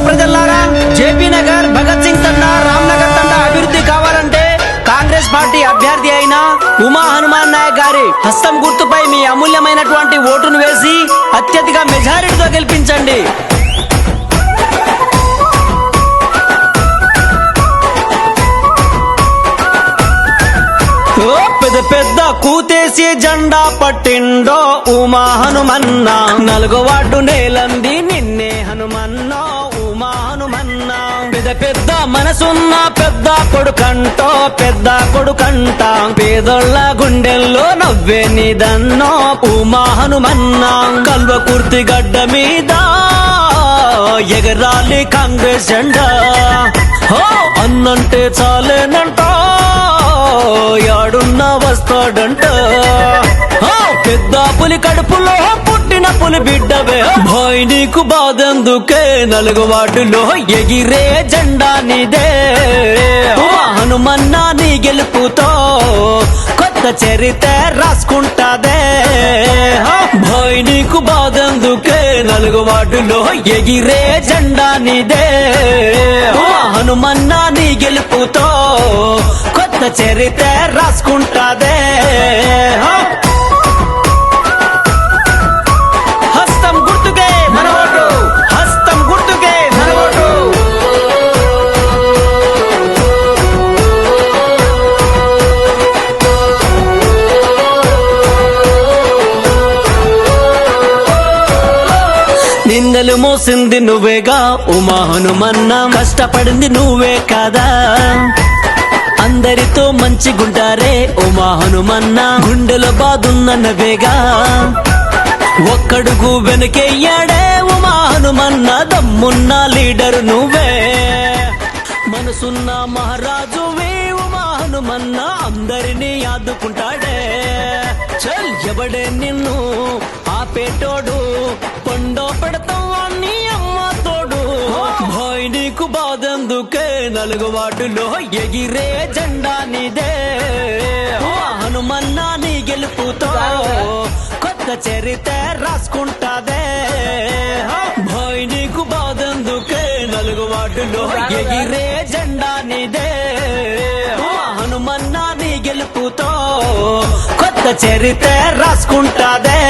ప్రజలారా, జేపీ నగర్, భగత్ సింగ్ తండా, రామ్ నగర్ తండా అభివృద్ధి కావాలంటే కాంగ్రెస్ పార్టీ అభ్యర్థి అయిన ఉమా హనుమాన్ నాయక్ గారి హస్తం గుర్తుపై మీ అమూల్యమైనటువంటి ఓటును వేసి అత్యధిక మెజారిటీతో గెలిపించండి. పెద్ద పెద్ద కూతేసి జెండా పట్టిండో ఉమా హనుమన్న, నలుగో వార్డు నేలంది నిన్నే హనుమన్నో ఉమా హనుమన్న. పెద్ద పెద్ద మనసున్న పెద్ద కొడుకంటో పెద్ద కొడుకంట, పేదోళ్ళ గుండెల్లో నవ్వే నిదన్నో ఉమా హనుమన్న. కల్వకుర్తి గడ్డ మీద ఎగరాలి కాంగ్రెస్ జెండా, అన్నంటే చాలేనంట, యాడున్నా వస్తాడంట. పెద్ద పులి కడుపులో పుట్టిన పులి బిడ్డవే భాయ్, నీకు బాధెందుకే, నలుగు వార్డులో ఎగిరే జెండా నీదే. హనుమన్న నీ గెలుపుతో కొత్త చరిత్ర రాసుకుంటాదే భాయ్, నీకు బాధెందుకే, నలుగు వార్డులో ఎగిరే జెండా నీదే. హనుమన్న నీ గెలుపుతో కొత్త చరిత్ర రాసుకుంటాదే. హస్తం గుర్తుకే మన ఓటు, హస్తం గుర్తుకే మన ఓటు. నిందలు మోసింది నువ్వేగా ఉమా హనుమన్న, కష్టపడింది నువ్వే కదా, అందరితో మంచిగుంటారే ఉమా హనుమన్న, గుండెలో బాదున్నవేగా. ఒక్కడుగు వెనకెయ్యాడే ఉమా హనుమన్న, దమ్మున్న లీడరు నువ్వే, మనసున్న మహారాజువే ఉమా హనుమన్న, అందరినీ ఆదుకుంటాడే. చల్ ఎవడే నిన్ను ఆపేటోడు, పండో పెడతాం నీ అమ్మ తోడు భాయ్, నీకు బాధెందుకే, నలుగు వార్డులో ఎగిరే జెండా నీదే. హనుమన్న నీ గెలుపుతో కొత్త చరిత్ర రాసుకుంటాదే భాయ్, నీకు బాధెందుకే, నలుగు వార్డులో ఎగిరే జెండా నీదే. హనుమన్న నీ గెలుపుతో కొత్త చరిత్ర రాసుకుంటాదే.